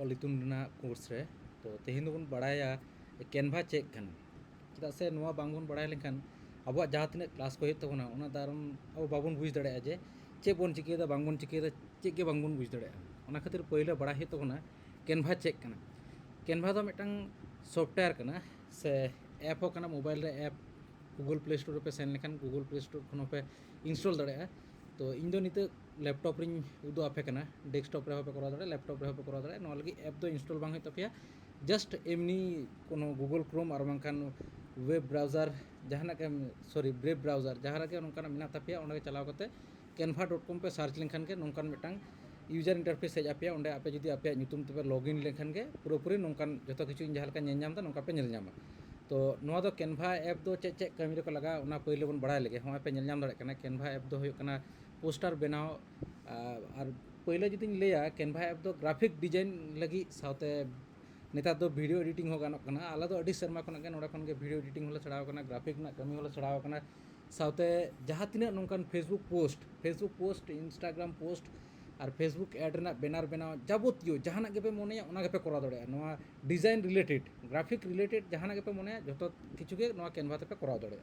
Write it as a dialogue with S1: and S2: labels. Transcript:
S1: All इतुन course रे तो तेहन दोबन बड़ाया कैनवा चेक कना चेदा से नोआ बांगबन बड़ाय लेखान अब जहाँ तीन क्लास को होता है दारम अब बाबन बुझ दाड़ा जे चे बन चिकेदा बांगबन चिकेदा चे के बांगबन बुझ दाड़ा ओना खातिर पहले बड़ा होता कैनवा चेक कना कैनवा दो मिटन सॉफ्टवेयर कना से ऐप हो कना मोबाइल रे ऐप गूगल प्ले स्टोर पे सेन लेखान गूगल प्ले स्टोर खन पे इंस्टॉल दाड़ा तो इन दो नित लैपटॉप रिंग उदो आपे कना डेस्कटॉप रे पे करा दाड़ा लैपटॉप रे पे करा दाड़ा नोआ लगी ऐप दो इंस्टॉल बांग तपिया जस्ट एमनी कोनो गूगल क्रोम और बांखान वेब ब्राउज़र जहाँ के सॉरी वेब ब्राउज़र जहाँ के नौका मेना तपिया उन्हें चलाव करते canva.com पे सर्च लेखान के नौकान मिटन यूजर इंटरफेस हेज आपे उन्हें आपे जुदी आपे ᱧᱩᱛᱩᱢ तबे लॉगिन लेखान के पूरी नौकान जो किछु इन जहाँ नेल नाम दा नौका पे नेल नामा तो नोआ दो कैनवा ऐप दो चे चे कमी रे को लगा उना पहले बन बड़ा लगे हाँ पे नेल नाम दाड़े कना कैनवा ऐप दो होय कना पोस्टर बनाओ और पहले जुदी लैया कैनवा ऐप दो ग्राफिक डिजाइन लगी साथे नेता दो वीडियो एडिटिंग हो गानों कना आला दो अडी शर्मा खन के नोडा खन के वीडियो एडिटिंग होले छड़ाव कना ग्राफिक ना कमी होले छड़ाव कना साथे जहाँ तीन नौकान फेसबुक पोस्ट इंस्टाग्राम पोस्ट और फेसबुक एड ना बैनर बनाओ जाबतियो जहाँ के पे मने ओना के पे करा दड़े नोआ डिजाइन रिलेटेड ग्राफिक रिलेटेड जहाँ के पे मने जतो किछु के नोआ कैनवा ते पे करा दड़े।